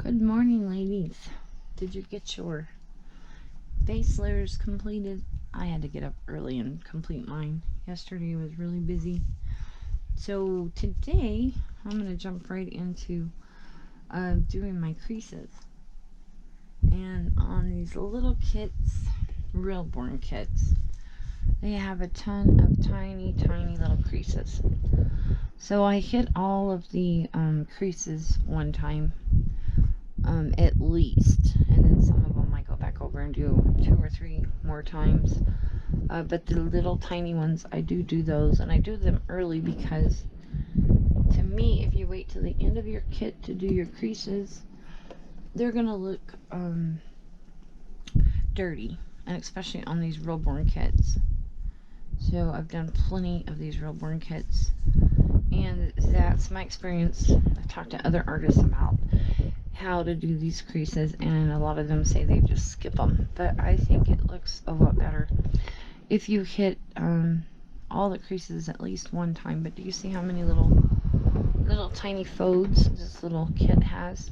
Good morning, ladies. Did you get your base layers completed? I had to get up early and complete mine. Yesterday was really busy. So today I'm going to jump right into doing my creases. And on these little kits, Realborn kits, they have a ton of tiny little creases. So I hit all of the creases one time. At least, and then some of them I go back over and do 2 or 3 more times, but the little tiny ones I do those, and I do them early because to me, if you wait till the end of your kit to do your creases, they're gonna look dirty, and especially on these Realborn kits. So I've done plenty of these Realborn kits, and that's my experience. I've talked to other artists about how to do these creases, and a lot of them say they just skip them, but I think it looks a lot better if you hit all the creases at least one time. But do you see how many little tiny folds this little kit has?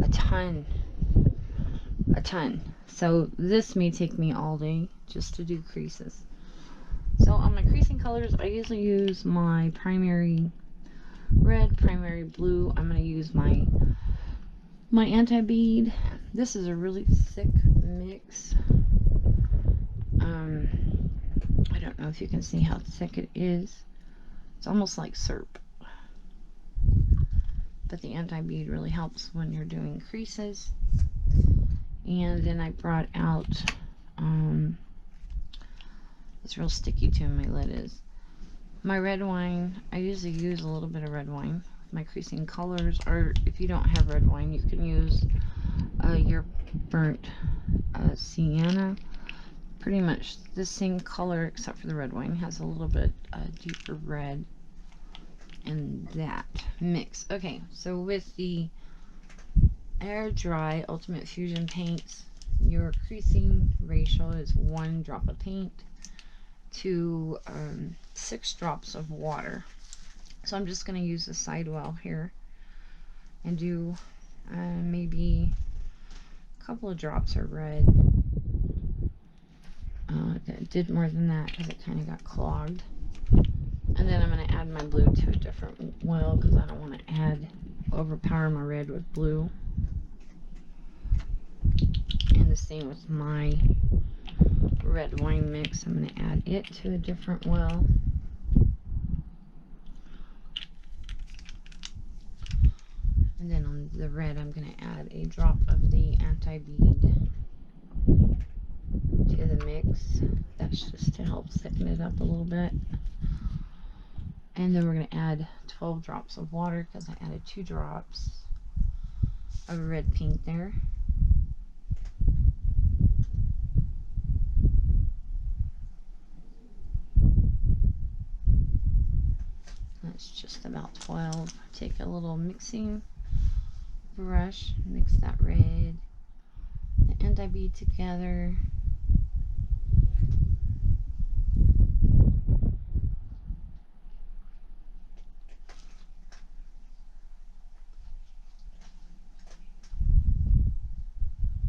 A ton. So this may take me all day just to do creases. So on my creasing colors, I usually use my primary red, primary blue. I'm going to use my anti-bead. This is a really thick mix. I don't know if you can see how thick it is. It's almost like syrup. But the anti-bead really helps when you're doing creases. And then I brought out, it's real sticky too, my lid is. My red wine, I usually use a little bit of red wine. My creasing colors, or if you don't have red wine, you can use your burnt sienna. Pretty much the same color except for the red wine has a little bit deeper red in that mix. Okay, so with the air dry ultimate fusion paints, your creasing ratio is 1 drop of paint to 6 drops of water. So I'm just going to use the sidewell here and do maybe a couple of drops of red. It did more than that because it kind of got clogged. And then I'm going to add my blue to a different well because I don't want to overpower my red with blue. And the same with my red wine mix. I'm going to add it to a different well. And then on the red, I'm going to add a drop of the anti-bead to the mix. That's just to help thicken it up a little bit. And then we're going to add 12 drops of water because I added 2 drops of red paint there. That's just about 12. Take a little mixing brush, mix that red, the anti-bead together.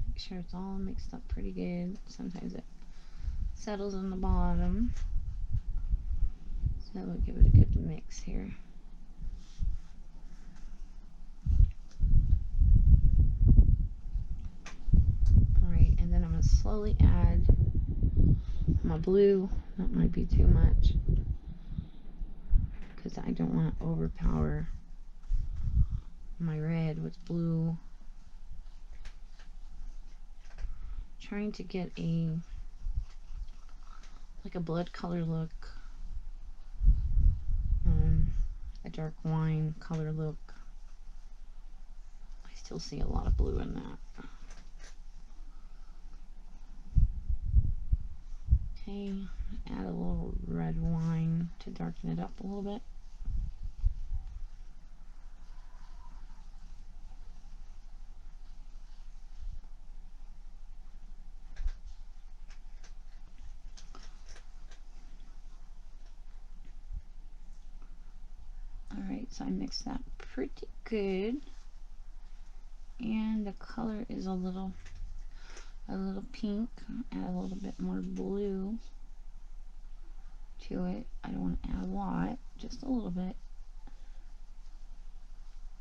Make sure it's all mixed up pretty good. Sometimes it settles in the bottom. So we'll give it a good mix here. Alright, and then I'm going to slowly add my blue. That might be too much because I don't want to overpower my red with blue. Trying to get like a blood color look, a dark wine color look. I still see a lot of blue in that. Okay, add a little red wine to darken it up a little bit. Alright, so I mixed that pretty good. and the color is a little pink. Add a little bit more blue to it. I don't want to add a lot, just a little bit.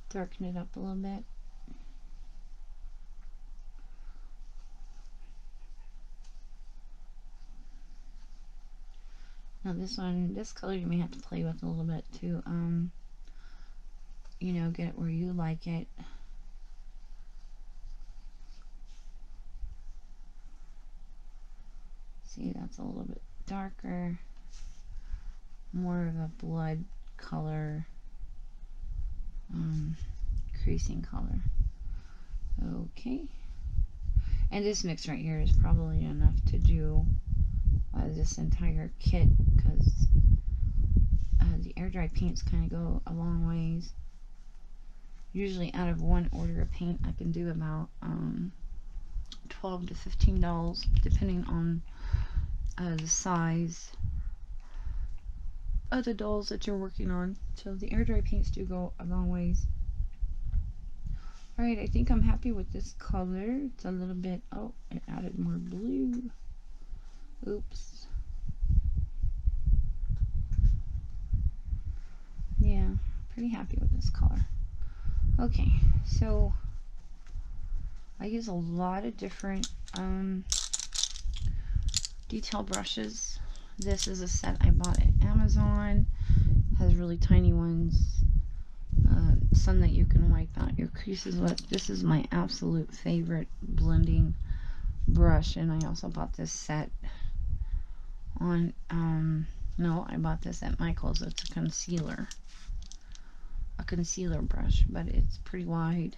Darken it up a little bit. Now this color you may have to play with a little bit to, you know, get it where you like it. See, that's a little bit darker, more of a blood color, creasing color. Okay, and this mix right here is probably enough to do this entire kit, because the air dry paints kind of go a long ways. Usually out of one order of paint I can do about 12 to 15 dolls, depending on the size of the dolls that you're working on. So the air dry paints do go a long ways. Alright, I think I'm happy with this color. It's a little bit, oh, it added more blue. Oops. Yeah, pretty happy with this color. Okay, so I use a lot of different detail brushes. This is a set I bought at Amazon. Has really tiny ones. Some that you can wipe out your creases with. This is my absolute favorite blending brush, and I also bought this set on no, I bought this at Michael's. It's a concealer brush, but it's pretty wide,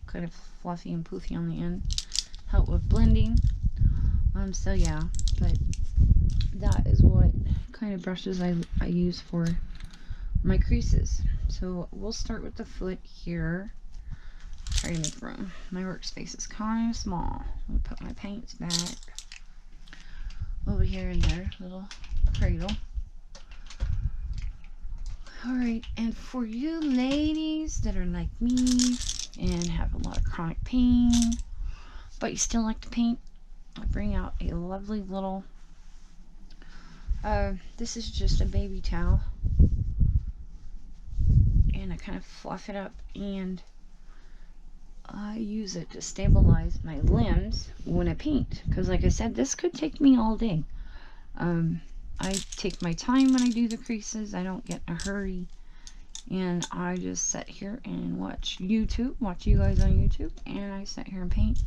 kind of fluffy and poofy on the end, help with blending. So yeah, but that is what kind of brushes I use for my creases. So we'll start with the foot here. Try to make room. My workspace is kind of small. I'll put my paints back over here in their little cradle. Alright, and for you ladies that are like me and have a lot of chronic pain, but you still like to paint, I bring out a lovely little, this is just a baby towel, and I kind of fluff it up, and I use it to stabilize my limbs when I paint, because like I said, this could take me all day. I take my time when I do the creases. I don't get in a hurry, and I just sit here and watch you guys on YouTube, and I sit here and paint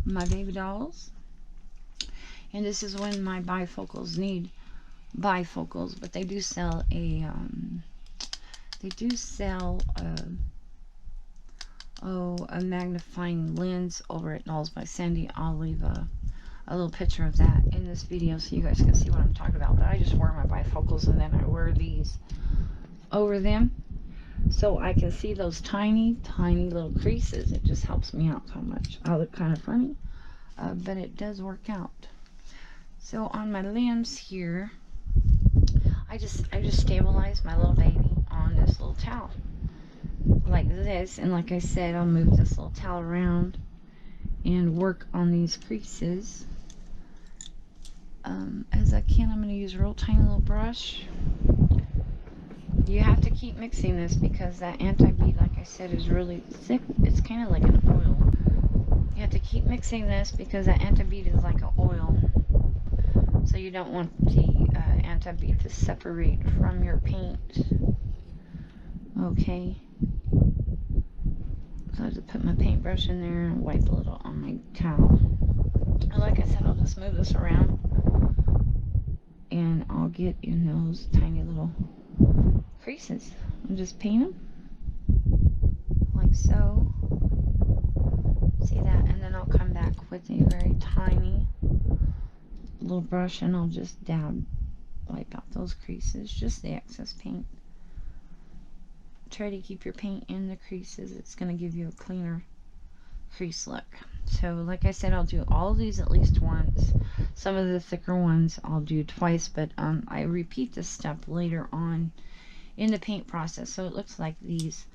my baby dolls. And this is when my bifocals need bifocals, but they do sell a a magnifying lens over at Dolls by Sandie. I'll leave a little picture of that in this video so you guys can see what I'm talking about. But I just wear my bifocals, and then I wear these over them so I can see those tiny little creases. It just helps me out so much. I look kind of funny, but it does work out. So on my limbs here, I just stabilize my little baby on this little towel like this, and like I said, I'll move this little towel around and work on these creases as I can. I'm going to use a real tiny little brush. You have to keep mixing this because that anti-bead, like I said, is really thick. It's kind of like an oil. You have to keep mixing this because that anti-bead is like an oil. So you don't want the anti-bead to separate from your paint. Okay. So I just put my paintbrush in there and wipe a little on my towel. And like I said, I'll just move this around, and I'll get in those tiny little creases and just paint them like so. See that? And then I'll come back with a very tiny little brush, and I'll just wipe out those creases, just the excess paint. Try to keep your paint in the creases. It's going to give you a cleaner crease look. So like I said, I'll do all of these at least once. Some of the thicker ones I'll do twice, but I repeat this step later on in the paint process, so it looks like these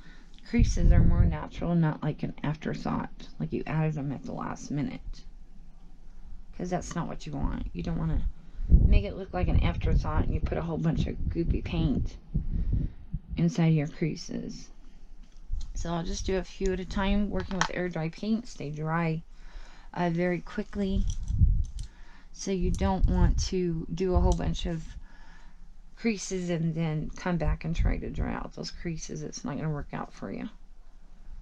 Creases are more natural, not like an afterthought, like you added them at the last minute. Because that's not what you want. You don't want to make it look like an afterthought and you put a whole bunch of goopy paint inside your creases. So I'll just do a few at a time, working with air dry paint. Stay dry very quickly. So you don't want to do a whole bunch of creases and then come back and try to dry out those creases. It's not going to work out for you.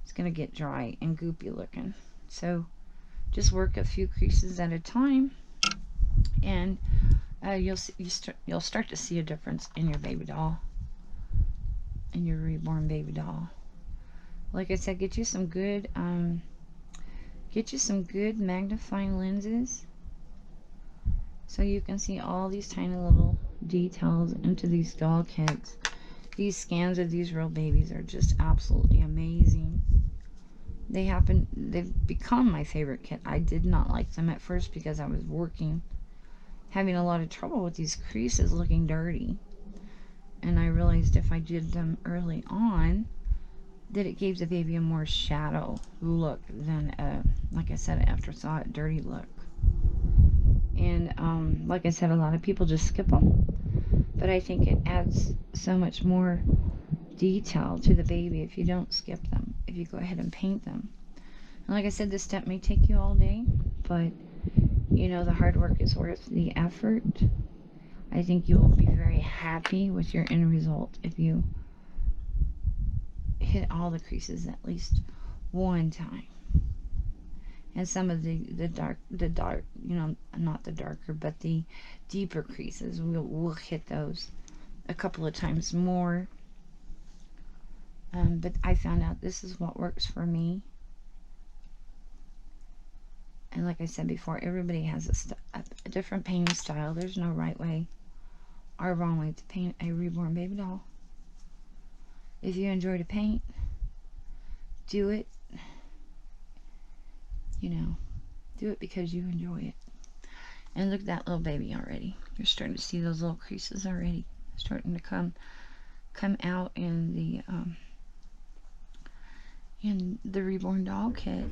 It's going to get dry and goopy looking. So just work a few creases at a time, and you'll start to see a difference in your baby doll, in your reborn baby doll. Like I said, get you some good magnifying lenses so you can see all these tiny little details into these doll kits. These scans of these real babies are just absolutely amazing. They've become my favorite kit. I did not like them at first because I was having a lot of trouble with these creases looking dirty. And I realized if I did them early on, that it gave the baby a more shadow look than, like I said, an afterthought, dirty look. And like I said, a lot of people just skip them. But I think it adds so much more detail to the baby if you don't skip them, if you go ahead and paint them. And like I said, this step may take you all day, but you know the hard work is worth the effort. I think you will be very happy with your end result if you hit all the creases at least one time. And some of the dark, you know, not the darker, but the deeper creases, we'll hit those a couple of times more. But I found out this is what works for me. And like I said before, everybody has a different painting style. There's no right way or wrong way to paint a reborn baby doll. If you enjoy to paint, do it. You know, do it because you enjoy it. And look at that little baby already. You're starting to see those little creases already starting to come out in the reborn doll kit.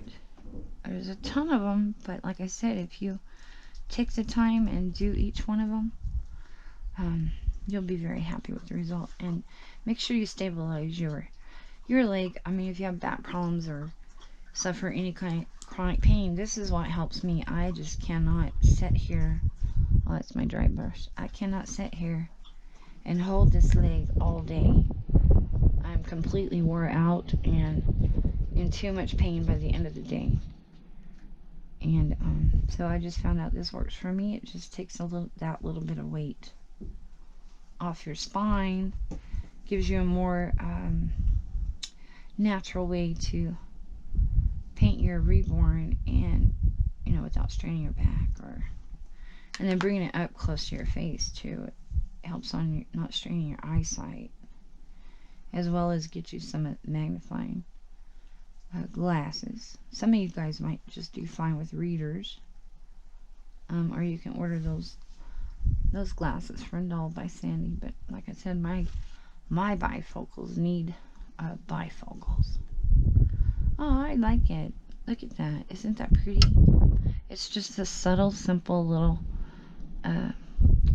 There's a ton of them, but like I said, if you take the time and do each one of them, you'll be very happy with the result. And make sure you stabilize your leg. I mean, if you have back problems or suffer any kind of chronic pain, this is what helps me. I just cannot sit here. Oh, that's my dry brush. I cannot sit here and hold this leg all day. I'm completely wore out and in too much pain by the end of the day. And so I just found out this works for me. It just takes that little bit of weight off your spine, gives you a more natural way to paint your reborn, and you know, without straining your back, and then bringing it up close to your face too. It helps on not straining your eyesight, as well as get you some magnifying glasses. Some of you guys might just do fine with readers, or you can order those glasses from Dolls By Sandie. But like I said, my bifocals need bifocals. Oh, I like it. Look at that. Isn't that pretty? It's just a subtle, simple little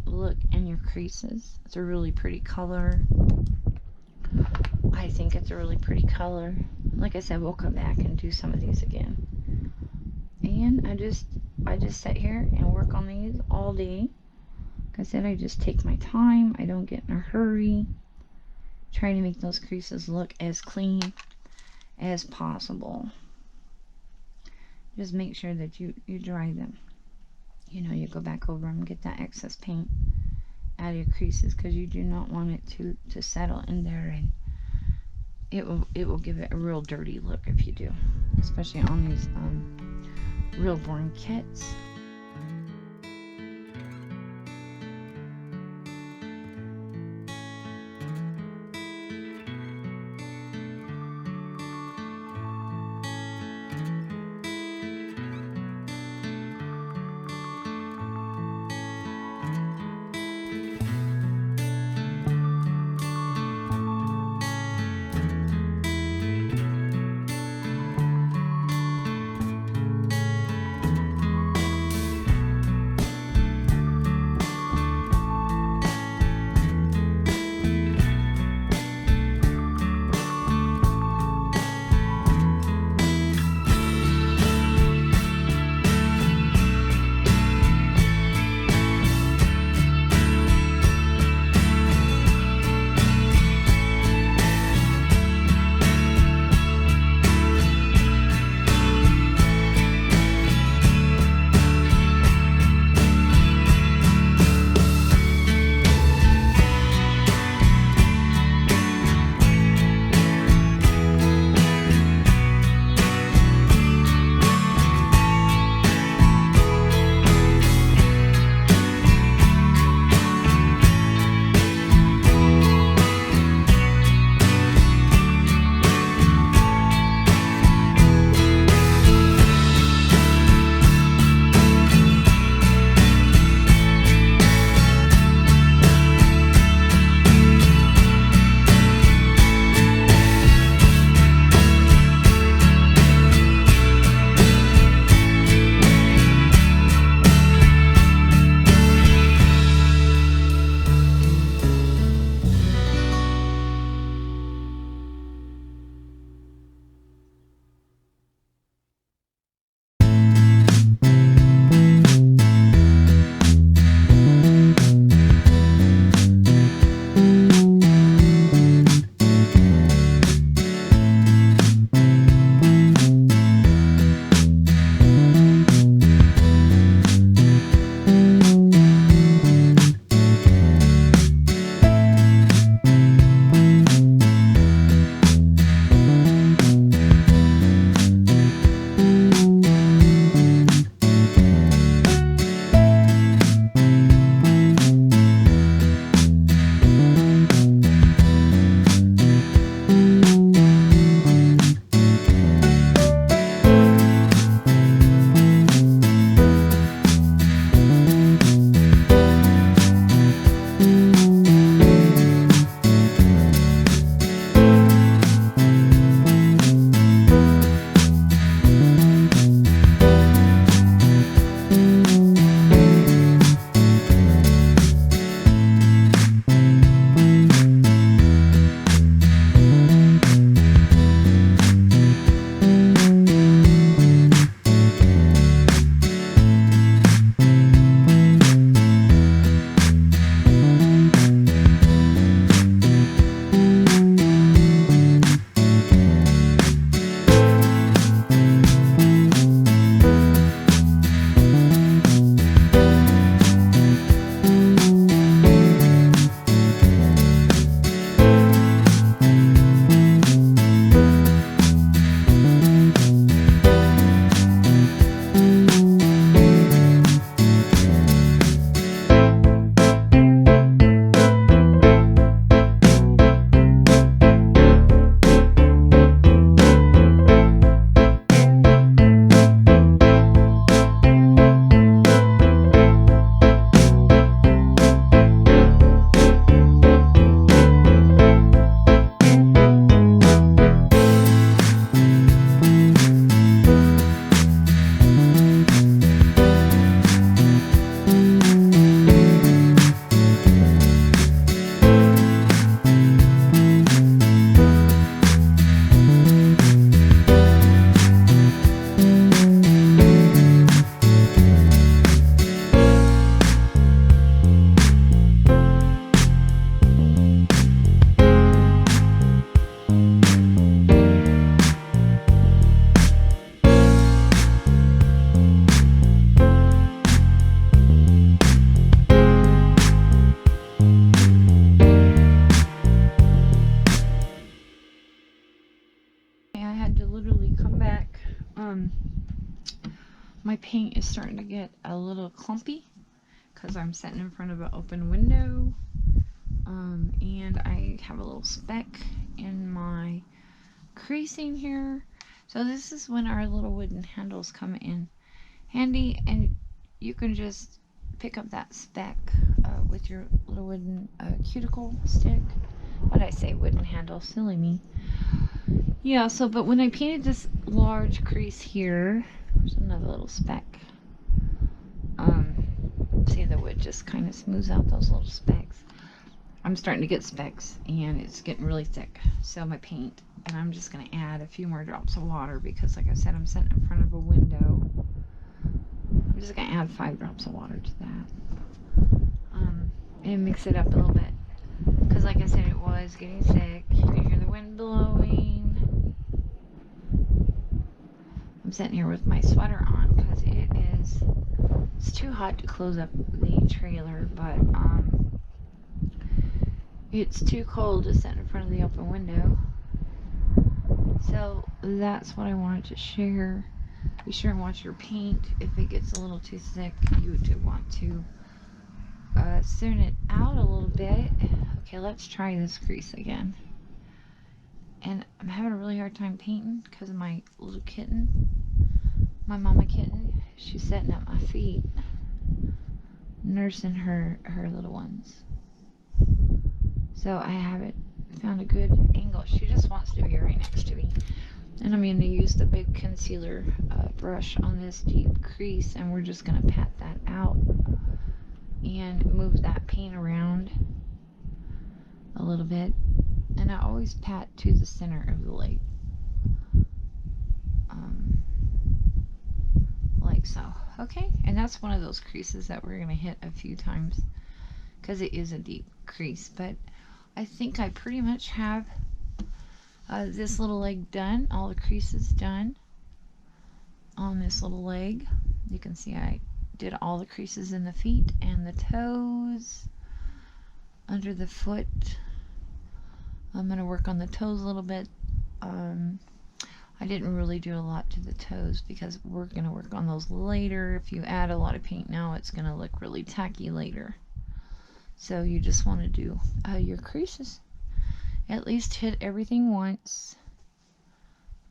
look in your creases. It's a really pretty color. I think it's a really pretty color. Like I said, we'll come back and do some of these again. And I just sit here and work on these all day. Like I said, I just take my time. I don't get in a hurry. Trying to make those creases look as clean as possible. Just make sure that you dry them. You know, you go back over them, get that excess paint out of your creases, because you do not want it to settle in there, and it will give it a real dirty look if you do, especially on these Realborn kits. my paint is starting to get a little clumpy because I'm sitting in front of an open window. And I have a little speck in my creasing here. So this is when our little wooden handles come in handy, and you can just pick up that speck with your little wooden cuticle stick. What did I say? Wooden handle. Silly me. Yeah, so but when I painted this large crease here, there's another little speck. See, the wood just kind of smooths out those little specks. I'm starting to get specks, and it's getting really thick. So my paint, and I'm just going to add a few more drops of water because, like I said, I'm sitting in front of a window. I'm just going to add 5 drops of water to that, and mix it up a little bit. Because, like I said, it was getting thick. You can hear the wind blowing. I'm sitting here with my sweater on because it's too hot to close up the trailer, but it's too cold to sit in front of the open window. So that's what I wanted to share. Be sure and watch your paint. If it gets a little too thick, you do want to thin it out a little bit. Okay, let's try this crease again. And I'm having a really hard time painting because of my little kitten, my mama kitten. She's sitting at my feet, nursing her little ones. So I haven't found a good angle. She just wants to be right next to me. And I'm going to use the big concealer brush on this deep crease, and we're just going to pat that out and move that paint around a little bit. And I always pat to the center of the leg, like so. Okay, and that's one of those creases that we're going to hit a few times because it is a deep crease. But I think I pretty much have this little leg done, all the creases done on this little leg. You can see I did all the creases in the feet and the toes, under the foot. I'm going to work on the toes a little bit. I didn't really do a lot to the toes because we're going to work on those later. If you add a lot of paint now, it's going to look really tacky later. So you just want to do your creases. At least hit everything once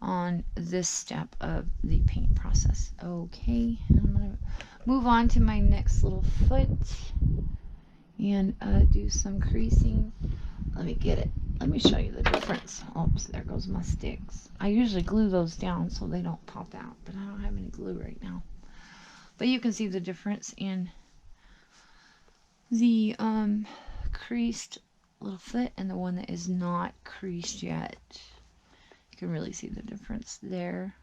on this step of the paint process. Okay, I'm going to move on to my next little foot and do some creasing. Let me get it. Let me show you the difference. Oops, there goes my sticks. I usually glue those down so they don't pop out, but I don't have any glue right now. But you can see the difference in the creased little foot and the one that is not creased yet. You can really see the difference there.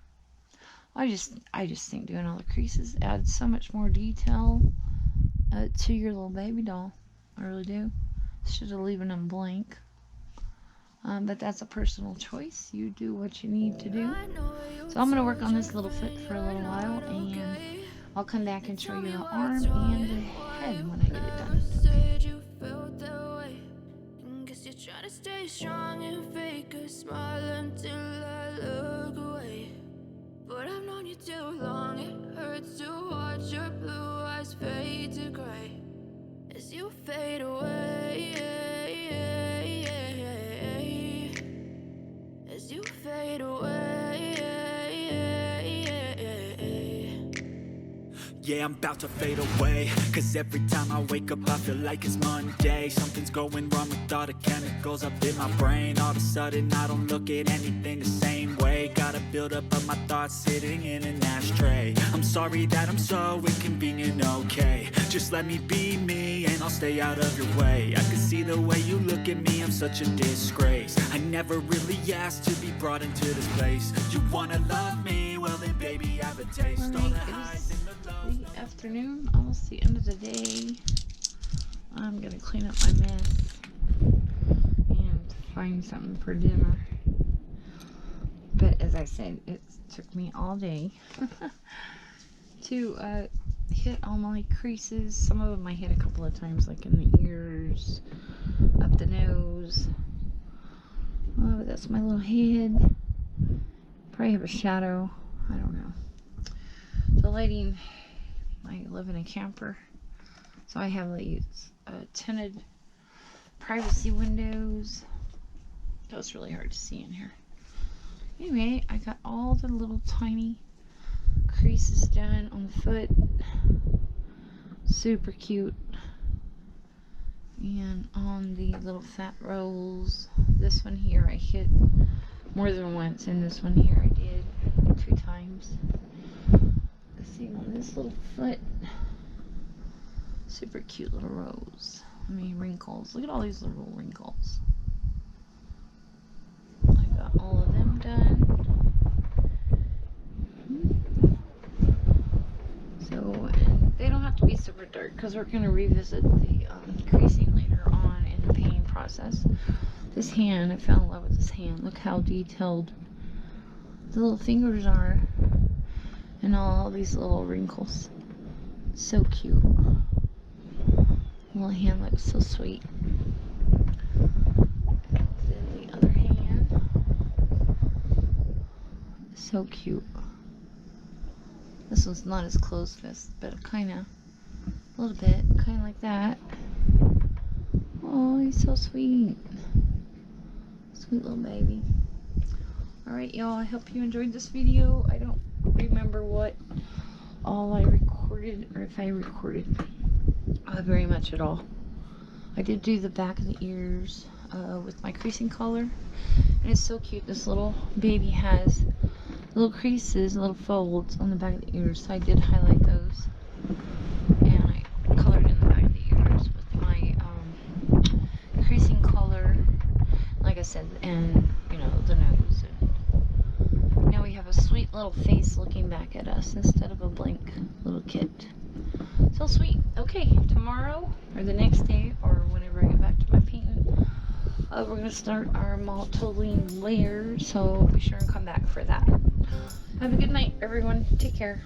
I just think doing all the creases adds so much more detail to your little baby doll. I really do. Should have leaving them blank. But that's a personal choice. You do what you need to do. So I'm going to work on this little foot for a little while, and I'll come back and show you the arm and the head when I get it done. Okay. You're trying to stay strong and fake a smile until I look away. But I've known you too long, it hurts to watch your blue eyes fade to gray as you fade away, as you fade away. Yeah, I'm about to fade away, cause every time I wake up I feel like it's Monday. Something's going wrong with all the chemicals up in my brain. All of a sudden I don't look at anything the same way. Gotta build up of my thoughts sitting in an ashtray. I'm sorry that I'm so inconvenient, okay. Just let me be me and I'll stay out of your way. I can see the way you look at me, I'm such a disgrace. I never really asked to be brought into this place. You wanna love me? Well then baby, have a taste. All the highs and the lows. The afternoon, almost the end of the day. I'm gonna clean up my mess and find something for dinner. But as I said, it took me all day to hit all my creases. Some of them I hit a couple of times, like in the ears, up the nose. Oh, that's my little head. Probably have a shadow. I don't know. the lighting, I live in a camper, so I have these tinted privacy windows. That was really hard to see in here. Anyway, I got all the little tiny creases done on the foot. Super cute. And on the little fat rolls, this one here I hit more than once, and this one here I did 2 times. The same on this little foot. Super cute little rose. I mean, wrinkles. Look at all these little wrinkles. I got all of them done. So, and they don't have to be super dark because we're going to revisit the creasing later on in the painting process. This hand, I fell in love with this hand. Look how detailed the little fingers are and all these little wrinkles. So cute. Little hand looks so sweet. Then the other hand, so cute. This one's not as close fist, but kind of, a little bit, kind of like that. Oh, he's so sweet. Sweet little baby. Alright, y'all, I hope you enjoyed this video. I don't remember what all I recorded, or if I recorded very much at all. I did do the back of the ears with my creasing color, and it's so cute. This little baby has little creases, little folds on the back of the ears, so I did highlight those, and I colored in the back of the ears with my creasing color, like I said, and you know, the nose. And now we have a sweet little face looking back at us instead of a blank little kid. So sweet. Okay, tomorrow or the next day or whenever I get back to my painting, we're going to start our multi-totaling layers, so be sure and come back for that. Have a good night, everyone. Take care.